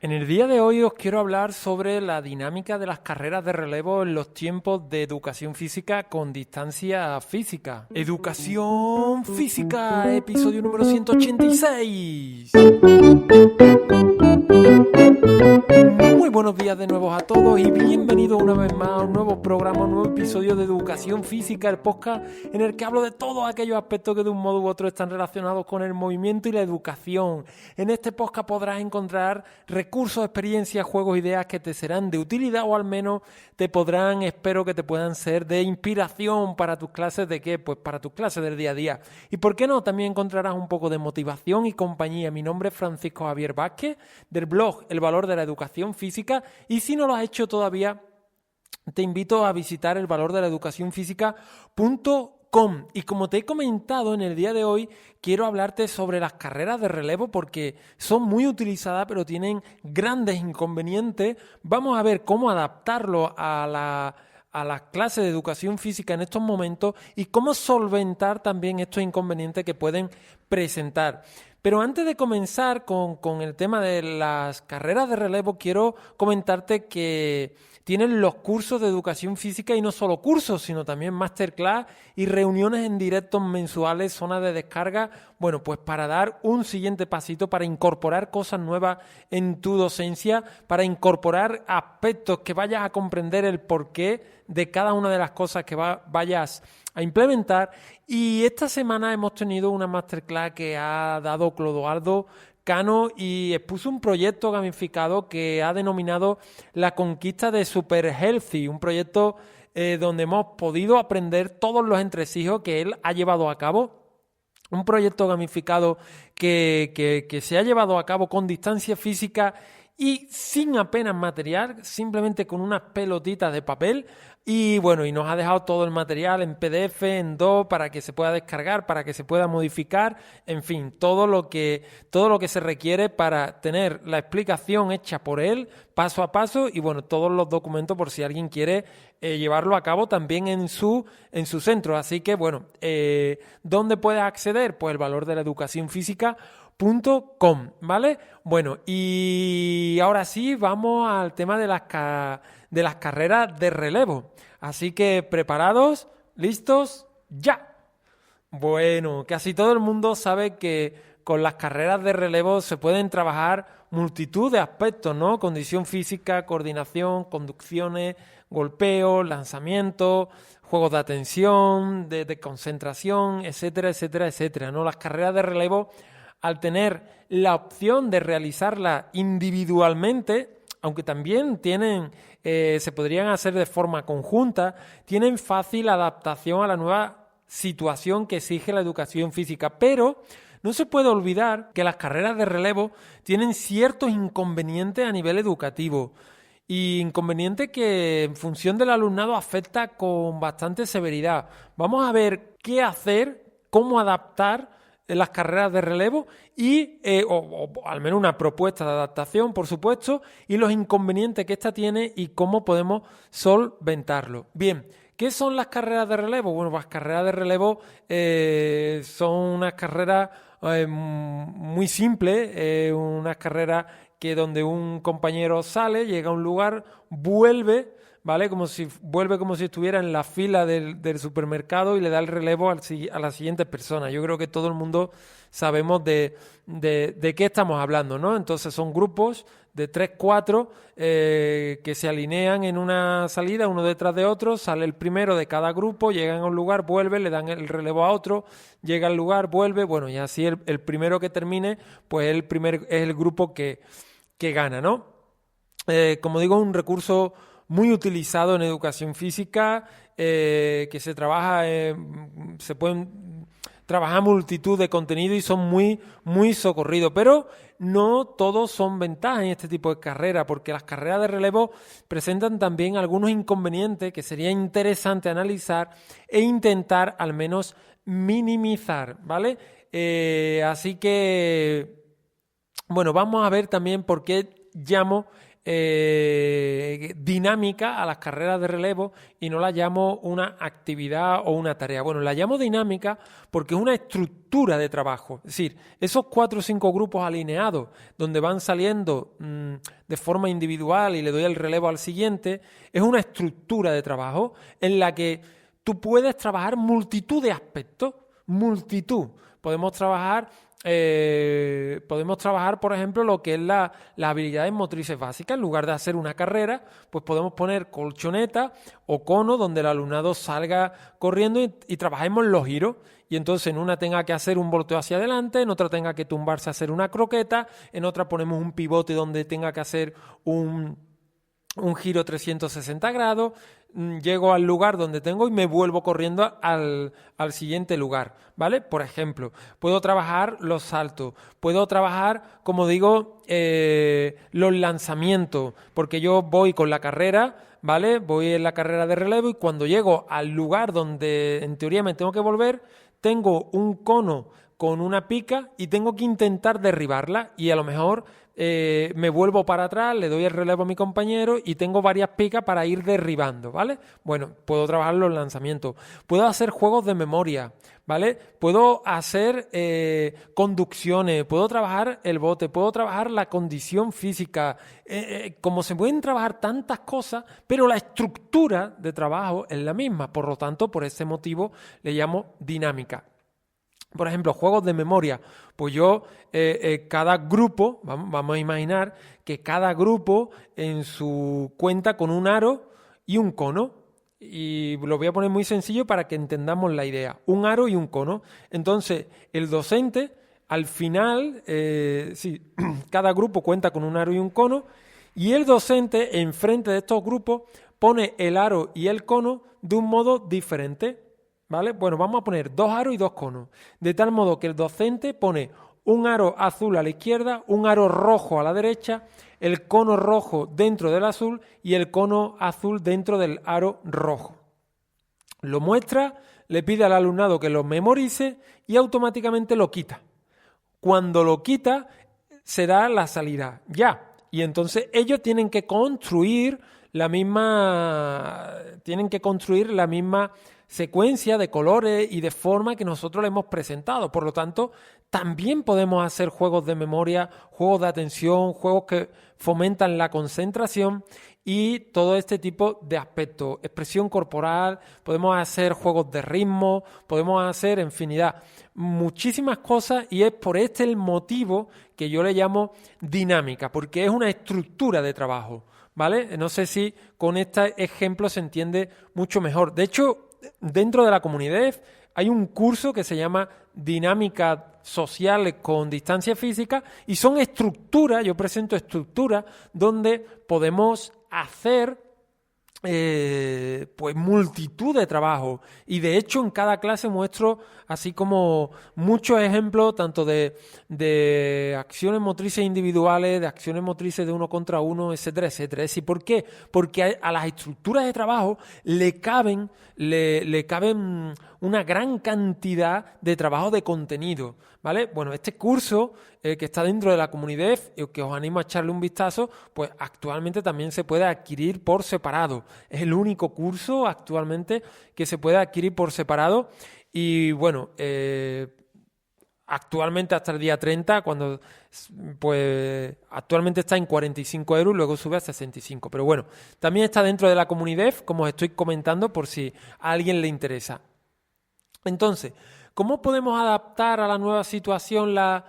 En el día de hoy os quiero hablar sobre la dinámica de las carreras de relevo en los tiempos de educación física con distancia física. Educación física, episodio número 186. Muy buenos días de nuevo a todos y bienvenidos una vez más a un nuevo programa, un nuevo episodio de Educación Física, el podcast en el que hablo de todos aquellos aspectos que de un modo u otro están relacionados con el movimiento y la educación. En este podcast podrás encontrar recursos, experiencias, juegos, ideas que te serán de utilidad o al menos te podrán, espero que te puedan ser de inspiración para tus clases. ¿De qué? Pues para tus clases del día a día. Y por qué no, también encontrarás un poco de motivación y compañía. Mi nombre es Francisco Javier Vázquez, del blog El Valor de la Educación Física, y si no lo has hecho todavía, te invito a visitar elvalordelaeducacionfísica.com. Y como te he comentado en el día de hoy, quiero hablarte sobre las carreras de relevo porque son muy utilizadas pero tienen grandes inconvenientes. Vamos a ver cómo adaptarlo a las clases de educación física en estos momentos y cómo solventar también estos inconvenientes que pueden presentar. Pero antes de comenzar con el tema de las carreras de relevo, quiero comentarte que tienen los cursos de educación física y no solo cursos, sino también masterclass y reuniones en directo mensuales, zonas de descarga, bueno, pues para dar un siguiente pasito, para incorporar cosas nuevas en tu docencia, para incorporar aspectos que vayas a comprender el porqué de cada una de las cosas que vayas a implementar. Y esta semana hemos tenido una masterclass que ha dado Clodoaldo Cano y expuso un proyecto gamificado que ha denominado La Conquista de Super Healthy, un proyecto donde hemos podido aprender todos los entresijos que él ha llevado a cabo. Un proyecto gamificado que se ha llevado a cabo con distancia física y sin apenas material, simplemente con unas pelotitas de papel. Y bueno, y nos ha dejado todo el material en PDF, en DOC, para que se pueda descargar, para que se pueda modificar, en fin, todo lo que se requiere para tener la explicación hecha por él, paso a paso, y bueno, todos los documentos por si alguien quiere llevarlo a cabo también en su centro. Así que bueno, ¿dónde puedes acceder? Pues el valor de la educación física.com, ¿vale? Bueno, y ahora sí, vamos al tema de las carreras de relevo. Así que, ¿preparados? ¿Listos? ¡Ya! Bueno, casi todo el mundo sabe que con las carreras de relevo se pueden trabajar multitud de aspectos, ¿no? Condición física, coordinación, conducciones, golpeos, lanzamientos, juegos de atención, de concentración, etcétera, etcétera, etcétera, ¿no? Las carreras de relevo, al tener la opción de realizarla individualmente, aunque también se podrían hacer de forma conjunta, tienen fácil adaptación a la nueva situación que exige la educación física. Pero no se puede olvidar que las carreras de relevo tienen ciertos inconvenientes a nivel educativo. Y inconveniente que en función del alumnado afecta con bastante severidad. Vamos a ver qué hacer, cómo adaptar las carreras de relevo y o al menos una propuesta de adaptación, por supuesto, y los inconvenientes que esta tiene y cómo podemos solventarlo. Bien, ¿qué son las carreras de relevo? Bueno, las carreras de relevo son unas carreras muy simples, unas carreras que donde un compañero sale, llega a un lugar, vuelve, ¿vale? Como si estuviera en la fila del supermercado y le da el relevo a la siguiente persona. Yo creo que todo el mundo sabemos de qué estamos hablando, ¿no? Entonces son grupos de 3, 4 que se alinean en una salida, uno detrás de otro, sale el primero de cada grupo, llegan a un lugar, vuelve, le dan el relevo a otro, llega al lugar, vuelve, bueno, y así el primero que termine, pues es el grupo que gana, ¿no? Como digo, un recurso muy utilizado en educación física, que se trabaja, se pueden trabajar multitud de contenidos y son muy, muy socorridos. Pero no todos son ventajas en este tipo de carrera, porque las carreras de relevo presentan también algunos inconvenientes que sería interesante analizar e intentar al menos minimizar, ¿vale? Así que, bueno, vamos a ver también por qué llamo dinámica a las carreras de relevo y no la llamo una actividad o una tarea. Bueno, la llamo dinámica porque es una estructura de trabajo. Es decir, esos 4 o 5 grupos alineados donde van saliendo de forma individual y le doy el relevo al siguiente, es una estructura de trabajo en la que tú puedes trabajar multitud de aspectos, multitud. Podemos trabajar, por ejemplo, lo que es las habilidades motrices básicas. En lugar de hacer una carrera, pues podemos poner colchoneta o cono donde el alumnado salga corriendo y trabajemos los giros. Y entonces en una tenga que hacer un volteo hacia adelante, en otra tenga que tumbarse a hacer una croqueta, en otra ponemos un pivote donde tenga que hacer un giro 360 grados, llego al lugar donde tengo y me vuelvo corriendo al siguiente lugar, ¿vale? Por ejemplo, puedo trabajar los saltos, puedo trabajar, como digo, los lanzamientos, porque yo voy con la carrera, ¿vale? Voy en la carrera de relevo y cuando llego al lugar donde en teoría me tengo que volver, tengo un cono con una pica y tengo que intentar derribarla y a lo mejor me vuelvo para atrás, le doy el relevo a mi compañero y tengo varias picas para ir derribando, ¿vale? Bueno, puedo trabajar los lanzamientos, puedo hacer juegos de memoria, ¿vale? Puedo hacer conducciones, puedo trabajar el bote, puedo trabajar la condición física, como se pueden trabajar tantas cosas, pero la estructura de trabajo es la misma, por lo tanto, por ese motivo le llamo dinámica. Por ejemplo, juegos de memoria. Pues yo, cada grupo, vamos a imaginar que cada grupo en su cuenta con un aro y un cono. Y lo voy a poner muy sencillo para que entendamos la idea. Un aro y un cono. Entonces, el docente, al final, cada grupo cuenta con un aro y un cono. Y el docente, enfrente de estos grupos, pone el aro y el cono de un modo diferente. ¿Vale? Bueno, vamos a poner 2 aros y 2 conos, de tal modo que el docente pone un aro azul a la izquierda, un aro rojo a la derecha, el cono rojo dentro del azul y el cono azul dentro del aro rojo. Lo muestra, le pide al alumnado que lo memorice y automáticamente lo quita. Cuando lo quita, se da la salida ya. Y entonces ellos tienen que construir la misma secuencia de colores y de forma que nosotros le hemos presentado. Por lo tanto, también podemos hacer juegos de memoria, juegos de atención, juegos que fomentan la concentración y todo este tipo de aspectos. Expresión corporal, podemos hacer juegos de ritmo, podemos hacer infinidad, muchísimas cosas, y es por este el motivo que yo le llamo dinámica, porque es una estructura de trabajo, ¿vale? No sé si con este ejemplo se entiende mucho mejor. De hecho, dentro de la comunidad hay un curso que se llama Dinámica Social con Distancia Física y son estructuras, yo presento estructuras donde podemos hacer pues multitud de trabajo, y de hecho en cada clase muestro así como muchos ejemplos tanto de acciones motrices individuales, de acciones motrices de uno contra uno, etcétera, etcétera. ¿Y por qué? Porque a las estructuras de trabajo le caben una gran cantidad de trabajo de contenido, ¿vale? Bueno, este curso que está dentro de la comunidad, que os animo a echarle un vistazo, pues actualmente también se puede adquirir por separado. Es el único curso actualmente que se puede adquirir por separado y bueno, actualmente hasta el día 30, actualmente está en 45 euros, luego sube a 65. Pero bueno, también está dentro de la comunidad, como os estoy comentando, por si a alguien le interesa. Entonces, ¿cómo podemos adaptar a la nueva situación la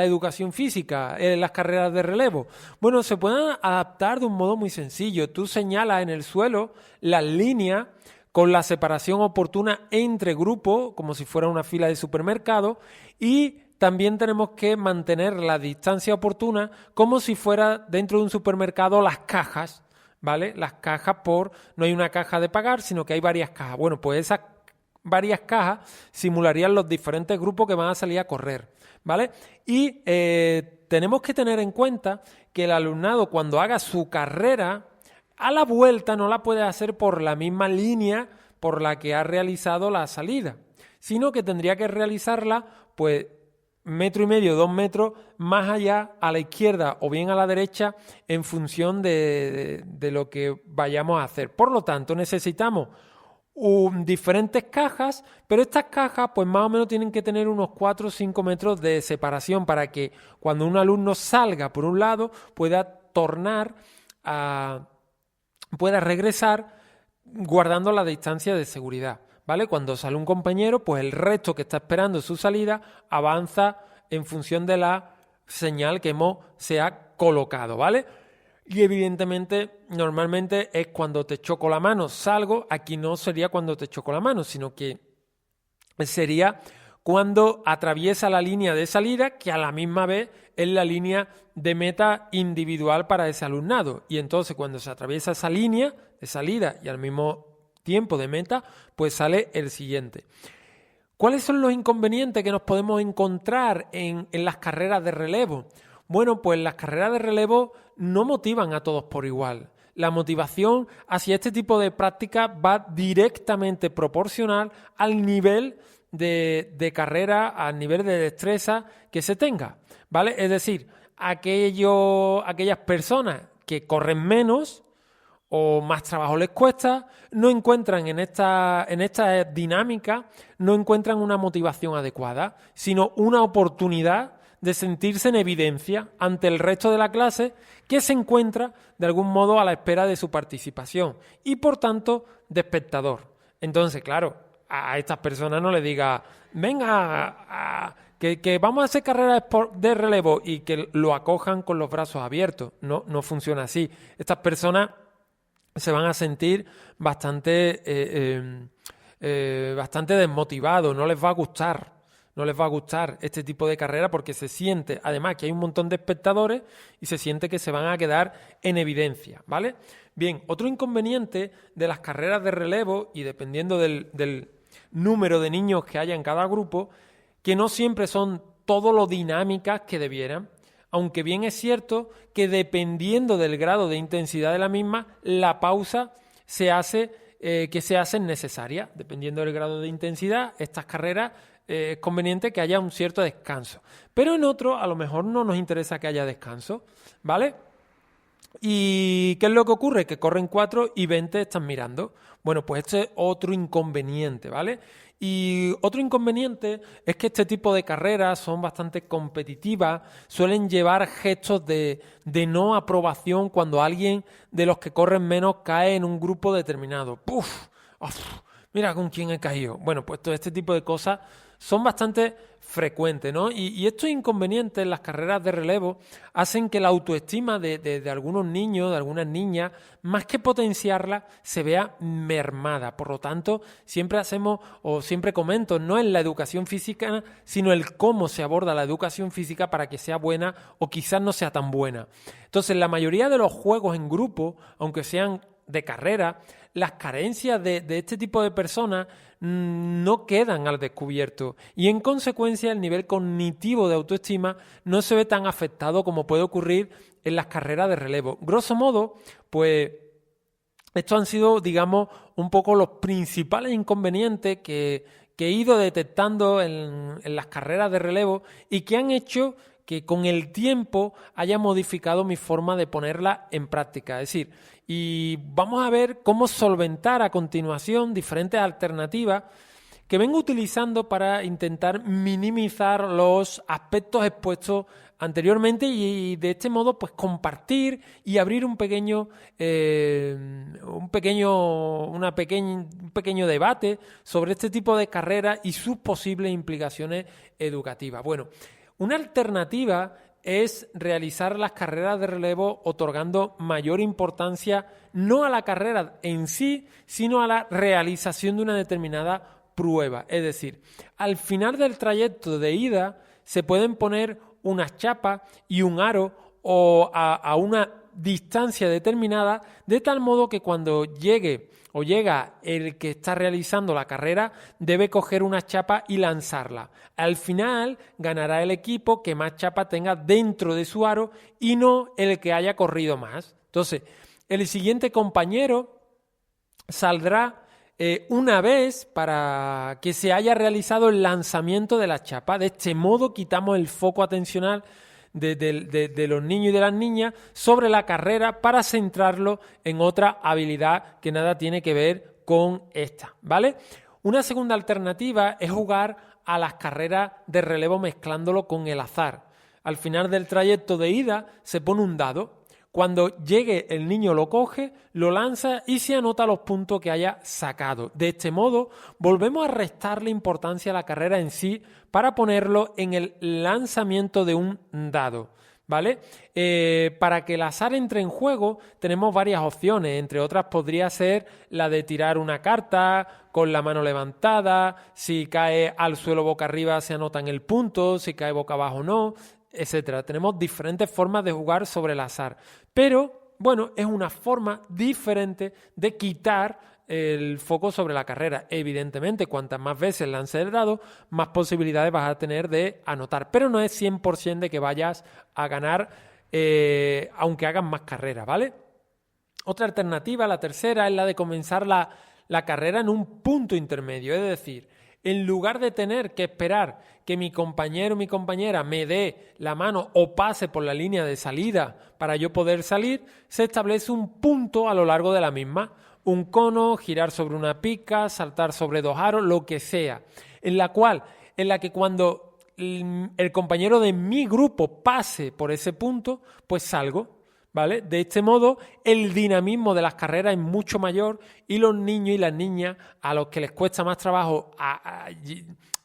educación física, las carreras de relevo? Bueno, se pueden adaptar de un modo muy sencillo. Tú señalas en el suelo las líneas con la separación oportuna entre grupos, como si fuera una fila de supermercado, y también tenemos que mantener la distancia oportuna como si fuera dentro de un supermercado las cajas, ¿vale? Las cajas no hay una caja de pagar, sino que hay varias cajas. Bueno, pues esas varias cajas simularían los diferentes grupos que van a salir a correr, ¿vale? Y tenemos que tener en cuenta que el alumnado, cuando haga su carrera, a la vuelta no la puede hacer por la misma línea por la que ha realizado la salida, sino que tendría que realizarla pues metro y medio, 2 metros más allá, a la izquierda o bien a la derecha, en función de lo que vayamos a hacer. Por lo tanto, necesitamos diferentes cajas, pero estas cajas pues más o menos tienen que tener unos 4 o 5 metros de separación para que cuando un alumno salga por un lado pueda pueda regresar guardando la distancia de seguridad, ¿vale? Cuando sale un compañero, pues el resto que está esperando su salida avanza en función de la señal que se ha colocado, ¿vale? Y evidentemente, normalmente es cuando te choco la mano, salgo. Aquí no sería cuando te choco la mano, sino que sería cuando atraviesa la línea de salida, que a la misma vez es la línea de meta individual para ese alumnado. Y entonces cuando se atraviesa esa línea de salida y al mismo tiempo de meta, pues sale el siguiente. ¿Cuáles son los inconvenientes que nos podemos encontrar en las carreras de relevo? Bueno, pues las carreras de relevo no motivan a todos por igual. La motivación hacia este tipo de práctica va directamente proporcional al nivel de carrera, al nivel de destreza que se tenga, ¿vale? Es decir, aquellas personas que corren menos o más trabajo les cuesta, no encuentran en esta dinámica, no encuentran una motivación adecuada, sino una oportunidad de sentirse en evidencia ante el resto de la clase que se encuentra de algún modo a la espera de su participación y por tanto de espectador. Entonces, claro, a estas personas no les diga, venga, que vamos a hacer carreras de relevo y que lo acojan con los brazos abiertos. No funciona así. Estas personas se van a sentir bastante desmotivados, no les va a gustar. No les va a gustar este tipo de carrera porque se siente, además, que hay un montón de espectadores y se siente que se van a quedar en evidencia, ¿vale? Bien, otro inconveniente de las carreras de relevo, y dependiendo del número de niños que haya en cada grupo, que no siempre son todo lo dinámicas que debieran, aunque bien es cierto que dependiendo del grado de intensidad de la misma, la pausa se hace necesaria. Dependiendo del grado de intensidad, estas carreras es conveniente que haya un cierto descanso. Pero en otro, a lo mejor no nos interesa que haya descanso, ¿vale? ¿Y qué es lo que ocurre? Que corren 4 y 20 están mirando. Bueno, pues este es otro inconveniente, ¿vale? Y otro inconveniente es que este tipo de carreras son bastante competitivas, suelen llevar gestos de no aprobación cuando alguien de los que corren menos cae en un grupo determinado. ¡Puf! ¡Uf! Mira con quién he caído. Bueno, pues todo este tipo de cosas son bastante frecuentes, ¿no? Y estos inconvenientes en las carreras de relevo hacen que la autoestima de algunos niños, de algunas niñas, más que potenciarla, se vea mermada. Por lo tanto, siempre comento, no es la educación física, sino el cómo se aborda la educación física para que sea buena o quizás no sea tan buena. Entonces, la mayoría de los juegos en grupo, aunque sean de carrera, las carencias de este tipo de personas no quedan al descubierto y en consecuencia el nivel cognitivo de autoestima no se ve tan afectado como puede ocurrir en las carreras de relevo. Grosso modo, pues estos han sido, digamos, un poco los principales inconvenientes que he ido detectando en las carreras de relevo y que han hecho que con el tiempo haya modificado mi forma de ponerla en práctica. Es decir, y vamos a ver cómo solventar a continuación diferentes alternativas que vengo utilizando para intentar minimizar los aspectos expuestos anteriormente y de este modo pues compartir y abrir un pequeño debate sobre este tipo de carreras y sus posibles implicaciones educativas. Bueno, una alternativa es realizar las carreras de relevo otorgando mayor importancia no a la carrera en sí, sino a la realización de una determinada prueba. Es decir, al final del trayecto de ida se pueden poner unas chapas y un aro o a una distancia determinada, de tal modo que cuando llega el que está realizando la carrera, debe coger una chapa y lanzarla. Al final ganará el equipo que más chapa tenga dentro de su aro y no el que haya corrido más. Entonces, el siguiente compañero saldrá una vez para que se haya realizado el lanzamiento de la chapa. De este modo quitamos el foco atencional de los niños y de las niñas sobre la carrera para centrarlo en otra habilidad que nada tiene que ver con esta, ¿vale? Una segunda alternativa es jugar a las carreras de relevo mezclándolo con el azar. Al final del trayecto de ida se pone un dado. Cuando llegue el niño lo coge, lo lanza y se anota los puntos que haya sacado. De este modo, volvemos a restarle importancia a la carrera en sí para ponerlo en el lanzamiento de un dado, ¿vale? Para que el azar entre en juego tenemos varias opciones. Entre otras podría ser la de tirar una carta con la mano levantada. Si cae al suelo boca arriba se anota en el punto, si cae boca abajo no, etcétera. Tenemos diferentes formas de jugar sobre el azar, pero bueno, es una forma diferente de quitar el foco sobre la carrera. Evidentemente, cuantas más veces lances el dado, más posibilidades vas a tener de anotar, pero no es 100% de que vayas a ganar aunque hagas más carreras, ¿vale? Otra alternativa, la tercera, es la de comenzar la carrera en un punto intermedio, es decir, en lugar de tener que esperar que mi compañero o mi compañera me dé la mano o pase por la línea de salida para yo poder salir, se establece un punto a lo largo de la misma. Un cono, girar sobre una pica, saltar sobre 2 aros, lo que sea. En la que cuando el compañero de mi grupo pase por ese punto, pues salgo. ¿Vale? De este modo, el dinamismo de las carreras es mucho mayor y los niños y las niñas a los que les cuesta más trabajo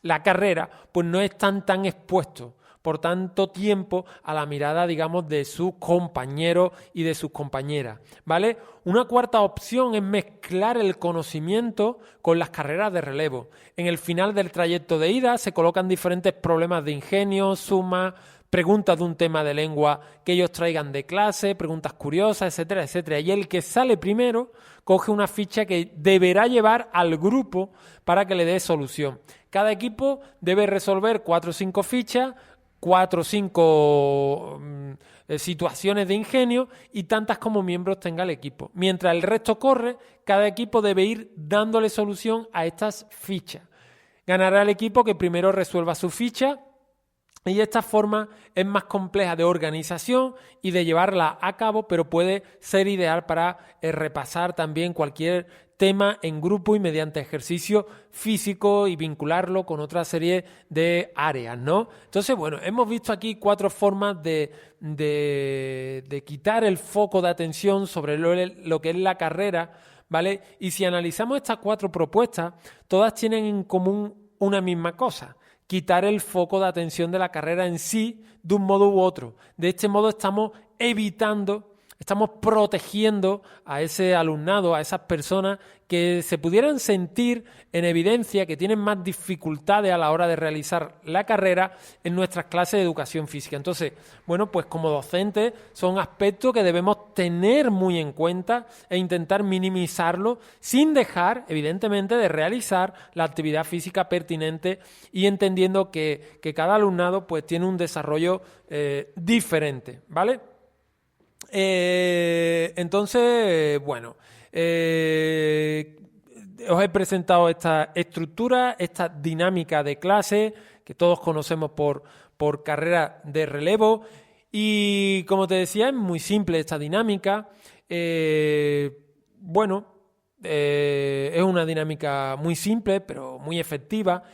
la carrera, pues no están tan expuestos por tanto tiempo a la mirada, digamos, de sus compañeros y de sus compañeras, ¿vale? Una cuarta opción es mezclar el conocimiento con las carreras de relevo. En el final del trayecto de ida se colocan diferentes problemas de ingenio, suma, preguntas de un tema de lengua que ellos traigan de clase, preguntas curiosas, etcétera, etcétera. Y el que sale primero coge una ficha que deberá llevar al grupo para que le dé solución. Cada equipo debe resolver 4 o 5 fichas, 4 o 5 situaciones de ingenio y tantas como miembros tenga el equipo. Mientras el resto corre, cada equipo debe ir dándole solución a estas fichas. Ganará el equipo que primero resuelva su ficha. Y esta forma es más compleja de organización y de llevarla a cabo, pero puede ser ideal para repasar también cualquier tema en grupo y mediante ejercicio físico y vincularlo con otra serie de áreas, ¿no? Entonces, bueno, hemos visto aquí 4 formas de quitar el foco de atención sobre lo que es la carrera, ¿vale? Y si analizamos estas 4 propuestas, todas tienen en común una misma cosa: quitar el foco de atención de la carrera en sí de un modo u otro. De este modo estamos protegiendo a ese alumnado, a esas personas que se pudieran sentir en evidencia que tienen más dificultades a la hora de realizar la carrera en nuestras clases de educación física. Entonces, bueno, pues como docentes son aspectos que debemos tener muy en cuenta e intentar minimizarlo sin dejar, evidentemente, de realizar la actividad física pertinente y entendiendo que cada alumnado pues tiene un desarrollo diferente, ¿vale? Entonces, bueno, os he presentado esta estructura, esta dinámica de clase que todos conocemos por carrera de relevo y, como te decía, es muy simple esta dinámica. Es una dinámica muy simple pero muy efectiva.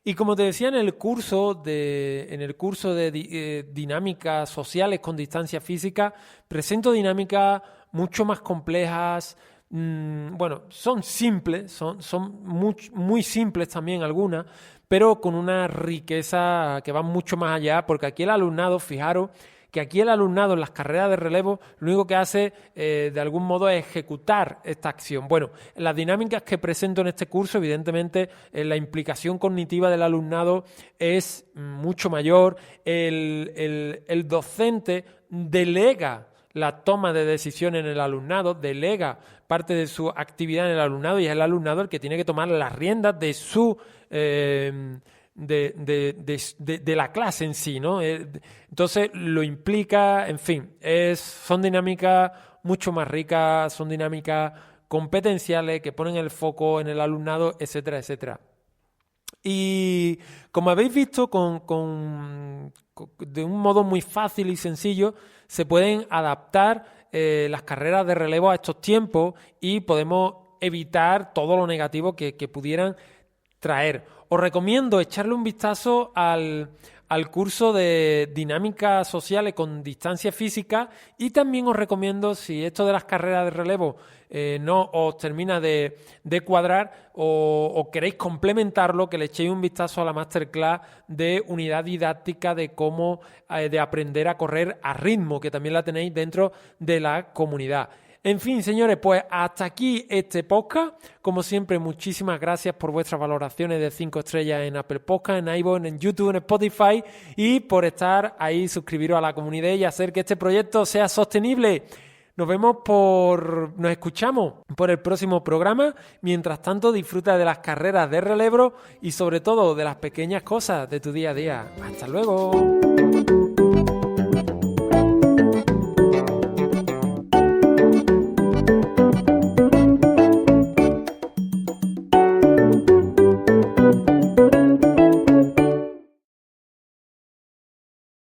Y como te decía, en el curso de dinámicas sociales con distancia física, presento dinámicas mucho más complejas. Son simples, son muy simples también algunas, pero con una riqueza que va mucho más allá, porque aquí el alumnado, fijaros, que aquí el alumnado en las carreras de relevo lo único que hace de algún modo es ejecutar esta acción. Bueno, en las dinámicas que presento en este curso, evidentemente la implicación cognitiva del alumnado es mucho mayor. El docente delega la toma de decisiones en el alumnado, delega parte de su actividad en el alumnado y es el alumnado el que tiene que tomar las riendas de su de la clase en sí, ¿no? Entonces lo implica, en fin, son dinámicas mucho más ricas, son dinámicas competenciales, que ponen el foco en el alumnado, etcétera, etcétera. Y como habéis visto, de un modo muy fácil y sencillo, se pueden adaptar las carreras de relevo a estos tiempos y podemos evitar todo lo negativo que pudieran traer. Os recomiendo echarle un vistazo al curso de dinámicas sociales con distancia física, y también os recomiendo, si esto de las carreras de relevo no os termina de cuadrar o queréis complementarlo, que le echéis un vistazo a la masterclass de unidad didáctica de cómo de aprender a correr a ritmo, que también la tenéis dentro de la comunidad. En fin, señores, pues hasta aquí este podcast. Como siempre, muchísimas gracias por vuestras valoraciones de 5 estrellas en Apple Podcast, en iVoox, en YouTube, en Spotify, y por estar ahí, suscribiros a la comunidad y hacer que este proyecto sea sostenible. Nos escuchamos por el próximo programa. Mientras tanto, disfruta de las carreras de relevo y sobre todo de las pequeñas cosas de tu día a día. ¡Hasta luego!